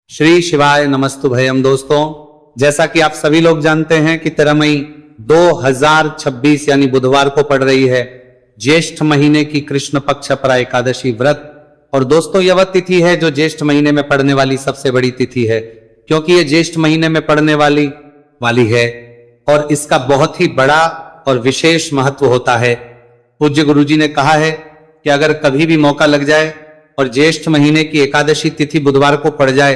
श्री शिवाय नमस्तुभयम। दोस्तों, जैसा कि आप सभी लोग जानते हैं कि 13 मई 2026 यानी बुधवार को पड़ रही है ज्येष्ठ महीने की कृष्ण पक्ष अपरा एकादशी व्रत। और दोस्तों, यह वह तिथि है जो ज्येष्ठ महीने में पड़ने वाली सबसे बड़ी तिथि है, क्योंकि यह ज्येष्ठ महीने में पड़ने वाली है और इसका बहुत ही बड़ा और विशेष महत्व होता है। पूज्य गुरुजी ने कहा है कि अगर कभी भी मौका लग जाए और ज्येष्ठ महीने की एकादशी तिथि बुधवार को पड़ जाए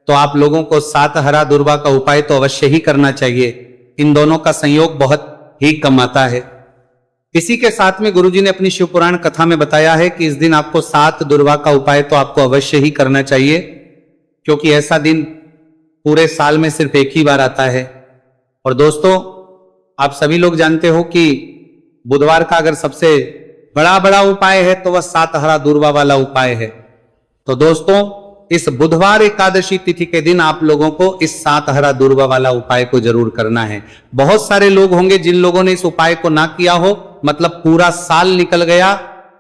तो आप लोगों को सात हरा दुर्वा का उपाय तो अवश्य ही करना चाहिए। इन दोनों का संयोग बहुत ही कम आता है। इसी के साथ में गुरुजी ने अपनी शिवपुराण कथा में बताया है कि इस दिन आपको सात दुर्वा का उपाय तो आपको अवश्य ही करना चाहिए, क्योंकि ऐसा दिन पूरे साल में सिर्फ एक ही बार आता है। और दोस्तों, आप सभी लोग जानते हो कि बुधवार का अगर सबसे बड़ा उपाय है तो वह सात हरा दुर्वा वाला उपाय है। तो दोस्तों, इस बुधवार एकादशी तिथि के दिन आप लोगों को इस सात हरा दुर्वा वाला उपाय को जरूर करना है। बहुत सारे लोग होंगे जिन लोगों ने इस उपाय को ना किया हो, मतलब पूरा साल निकल गया,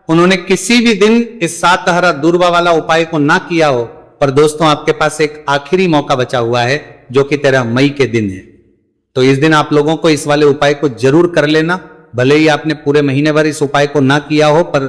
उन्होंने किसी भी दिन इस सात हरा दुर्वा वाला उपाय को ना किया हो। पर दोस्तों, आपके पास एक आखिरी मौका बचा हुआ है जो कि 13 मई के दिन है। तो इस दिन आप लोगों को इस वाले उपाय को जरूर कर लेना। भले ही आपने पूरे महीने भर इस उपाय को ना किया हो, पर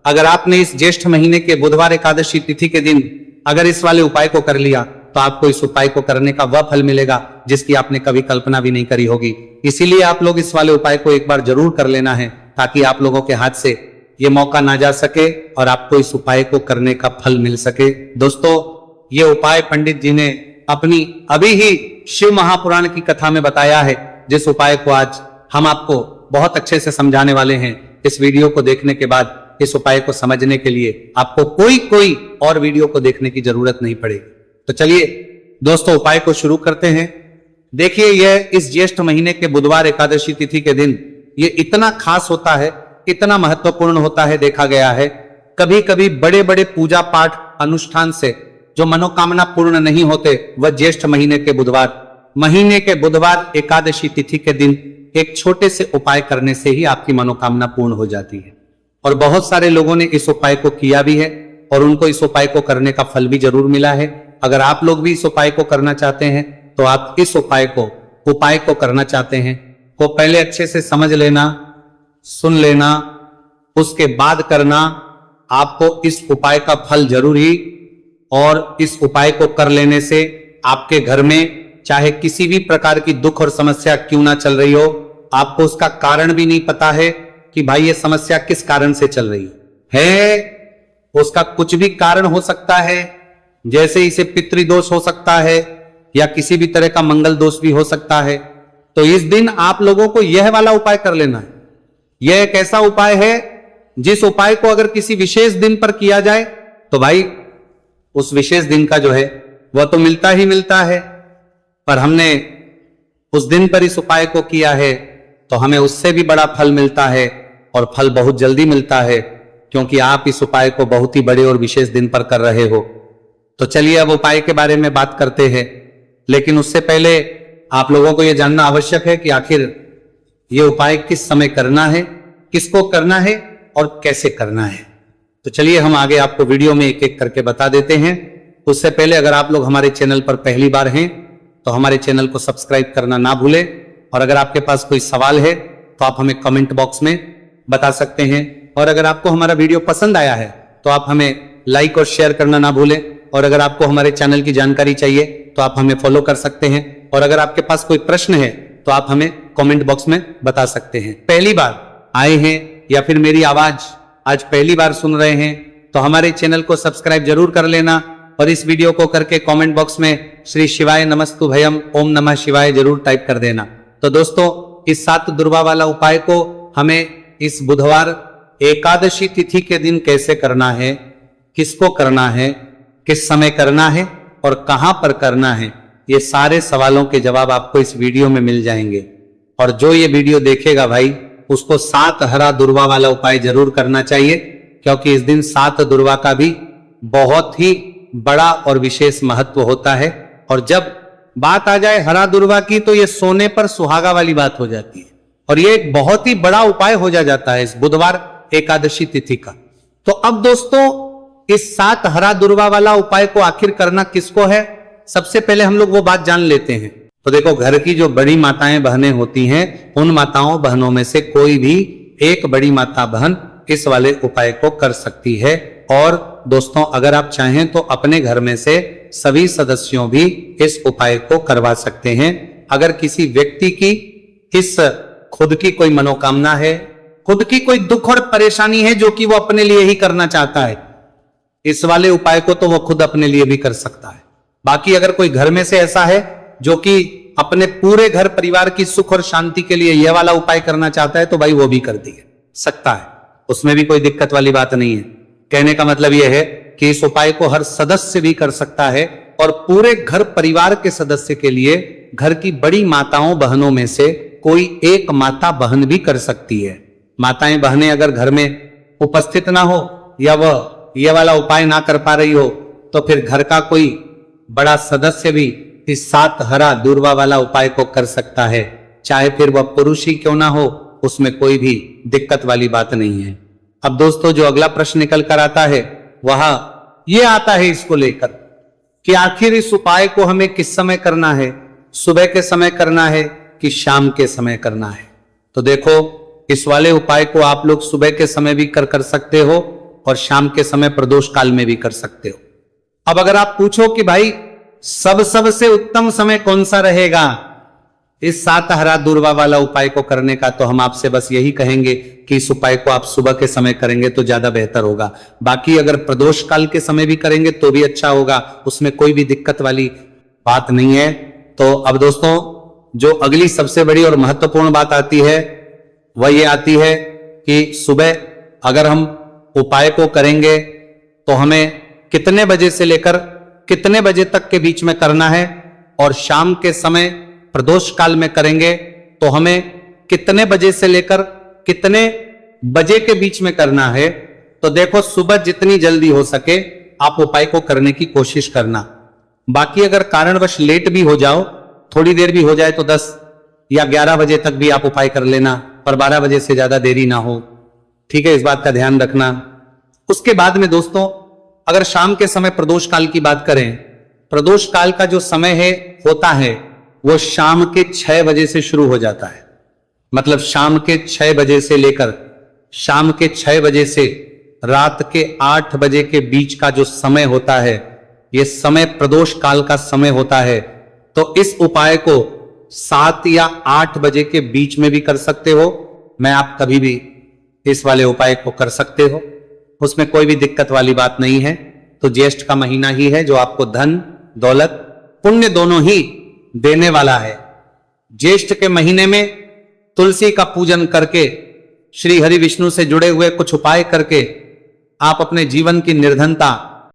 अगर आपने इस ज्येष्ठ महीने के बुधवार एकादशी तिथि के दिन अगर इस वाले उपाय को कर लिया तो आपको इस उपाय को करने का वह फल मिलेगा जिसकी आपने कभी कल्पना भी नहीं करी होगी। इसीलिए आप लोग इस वाले उपाय को एक बार जरूर कर लेना है, ताकि आप लोगों के हाथ से ये मौका ना जा सके और आपको इस उपाय को करने का फल मिल सके। दोस्तों, ये उपाय पंडित जी ने अपनी अभी ही शिव महापुराण की कथा में बताया है, जिस उपाय को आज हम आपको बहुत अच्छे से समझाने वाले हैं। इस वीडियो को देखने के बाद इस उपाय को समझने के लिए आपको कोई और वीडियो को देखने की जरूरत नहीं पड़ेगी। तो चलिए दोस्तों, उपाय को शुरू करते हैं। देखिए, यह इस ज्येष्ठ महीने के बुधवार एकादशी तिथि के दिन ये इतना खास होता है, इतना महत्वपूर्ण होता है। देखा गया है कभी कभी बड़े बड़े पूजा पाठ अनुष्ठान से जो मनोकामना पूर्ण नहीं होते, वह ज्येष्ठ महीने के बुधवार एकादशी तिथि के दिन एक छोटे से उपाय करने से ही आपकी मनोकामना पूर्ण हो जाती है। और बहुत सारे लोगों ने इस उपाय को किया भी है और उनको इस उपाय को करने का फल भी जरूर मिला है। अगर आप लोग भी इस उपाय को करना चाहते हैं तो आप इस उपाय को करना चाहते हैं को पहले अच्छे से समझ लेना, सुन लेना, उसके बाद करना। आपको इस उपाय का फल जरूर ही, और इस उपाय को कर लेने से आपके घर में चाहे किसी भी प्रकार की दुख और समस्या क्यों ना चल रही हो, आपको उसका कारण भी नहीं पता है कि भाई ये समस्या किस कारण से चल रही है, उसका कुछ भी कारण हो सकता है। जैसे इसे पितृदोष हो सकता है या किसी भी तरह का मंगल दोष भी हो सकता है। तो इस दिन आप लोगों को यह वाला उपाय कर लेना है। यह एक ऐसा उपाय है जिस उपाय को अगर किसी विशेष दिन पर किया जाए तो भाई उस विशेष दिन का जो है वह तो मिलता ही मिलता है। पर हमने उस दिन पर इस उपाय को किया है तो हमें उससे भी बड़ा फल मिलता है, और फल बहुत जल्दी मिलता है, क्योंकि आप इस उपाय को बहुत ही बड़े और विशेष दिन पर कर रहे हो। तो चलिए अब उपाय के बारे में बात करते हैं, लेकिन उससे पहले आप लोगों को यह जानना आवश्यक है कि आखिर यह उपाय किस समय करना है, किसको करना है और कैसे करना है। तो चलिए हम आगे आपको वीडियो में एक एक करके बता देते हैं। उससे पहले अगर आप लोग हमारे चैनल पर पहली बार हैं तो हमारे चैनल को सब्सक्राइब करना ना भूलें, और अगर आपके पास कोई सवाल है तो आप हमें कमेंट बॉक्स में बता सकते हैं। और अगर आपको हमारा वीडियो पसंद आया है तो आप हमें लाइक और शेयर करना ना भूलें। और अगर आपको हमारे चैनल की जानकारी चाहिए तो आप हमें फॉलो कर सकते हैं। और अगर आपके पास कोई प्रश्न है तो आप हमें कमेंट बॉक्स में बता सकते हैं। पहली बार आए हैं या फिर मेरी आवाज आज पहली बार सुन रहे हैं तो हमारे चैनल को सब्सक्राइब जरूर कर लेना, और इस वीडियो को करके कमेंट बॉक्स में श्री शिवाय नमस्तुभयम ओम नमः शिवाय जरूर टाइप कर देना। तो दोस्तों, इस सात दुर्वा वाला उपाय को हमें इस बुधवार एकादशी तिथि के दिन कैसे करना है, किसको करना है, किस समय करना है और कहां पर करना है, ये सारे सवालों के जवाब आपको इस वीडियो में मिल जाएंगे। और जो ये वीडियो देखेगा भाई, उसको सात हरा दुर्वा वाला उपाय जरूर करना चाहिए, क्योंकि इस दिन सात दुर्वा का भी बहुत ही बड़ा और विशेष महत्व होता है। और जब बात आ जाए हरा दुर्वा की तो ये सोने पर सुहागा वाली बात हो जाती है, और ये एक बहुत ही बड़ा उपाय हो जाता है इस बुधवार एकादशी तिथि का। तो अब दोस्तों, इस सात हरा दुर्वा वाला उपाय को आखिर करना किसको है सबसे पहले हम लोग वो बात जान लेते हैं। तो देखो, घर की जो बड़ी माताएं बहनें होती हैं, उन माताओं बहनों में से कोई भी एक बड़ी माता बहन इस वाले उपाय को कर सकती है। और दोस्तों, अगर आप चाहें तो अपने घर में से सभी सदस्यों भी इस उपाय को करवा सकते हैं। अगर किसी व्यक्ति की इस खुद की कोई मनोकामना है, खुद की कोई दुख और परेशानी है जो कि वो अपने लिए ही करना चाहता है, इस वाले उपाय को तो वो खुद अपने लिए भी कर सकता है। बाकी अगर कोई घर में से ऐसा है जो कि अपने पूरे घर परिवार की सुख और शांति के लिए यह वाला उपाय करना चाहता है, तो भाई वो भी कर दिए सकता है, उसमें भी कोई दिक्कत वाली बात नहीं है। कहने का मतलब यह है कि इस उपाय को हर सदस्य भी कर सकता है और पूरे घर परिवार के सदस्य के लिए घर की बड़ी माताओं बहनों में से कोई एक माता बहन भी कर सकती है। माताएं बहनें अगर घर में उपस्थित ना हो या वह ये वाला उपाय ना कर पा रही हो, तो फिर घर का कोई बड़ा सदस्य भी इस 7 हरा दूर्वा वाला उपाय को कर सकता है, चाहे फिर वह पुरुष ही क्यों ना हो, उसमें कोई भी दिक्कत वाली बात नहीं है। अब दोस्तों, जो अगला प्रश्न निकल कर आता है वह ये आता है इसको लेकर कि आखिर इस उपाय को हमें किस समय करना है, सुबह के समय करना है कि शाम के समय करना है। तो देखो, इस वाले उपाय को आप लोग सुबह के समय भी कर सकते हो और शाम के समय प्रदोष काल में भी कर सकते हो। अब अगर आप पूछो कि भाई सबसे उत्तम समय कौन सा रहेगा इस 7 हरा दूर्वा वाला उपाय को करने का, तो हम आपसे बस यही कहेंगे कि इस उपाय को आप सुबह के समय करेंगे तो ज्यादा बेहतर होगा। बाकी अगर प्रदोष काल के समय भी करेंगे तो भी अच्छा होगा, उसमें कोई भी दिक्कत वाली बात नहीं है। तो अब दोस्तों, जो अगली सबसे बड़ी और महत्वपूर्ण बात आती है वह ये आती है कि सुबह अगर हम उपाय को करेंगे तो हमें कितने बजे से लेकर कितने बजे तक के बीच में करना है, और शाम के समय प्रदोष काल में करेंगे तो हमें कितने बजे से लेकर कितने बजे के बीच में करना है। तो देखो, सुबह जितनी जल्दी हो सके आप उपाय को करने की कोशिश करना। बाकी अगर कारणवश लेट भी हो जाओ, थोड़ी देर भी हो जाए, तो 10 या 11 बजे तक भी आप उपाय कर लेना, पर 12 बजे से ज्यादा देरी ना हो, ठीक है, इस बात का ध्यान रखना। उसके बाद में दोस्तों, अगर शाम के समय प्रदोष काल की बात करें, प्रदोष काल का जो समय है होता है वो शाम के 6 बजे से शुरू हो जाता है। मतलब शाम के 6 बजे से लेकर शाम के 6 बजे से रात के 8 बजे के बीच का जो समय होता है, यह समय प्रदोष काल का समय होता है। तो इस उपाय को 7 या 8 बजे के बीच में भी कर सकते हो। मैं आप कभी भी इस वाले उपाय को कर सकते हो, उसमें कोई भी दिक्कत वाली बात नहीं है। तो ज्येष्ठ का महीना ही है जो आपको धन दौलत पुण्य दोनों ही देने वाला है। ज्येष्ठ के महीने में तुलसी का पूजन करके, श्री हरि विष्णु से जुड़े हुए कुछ उपाय करके आप अपने जीवन की निर्धनता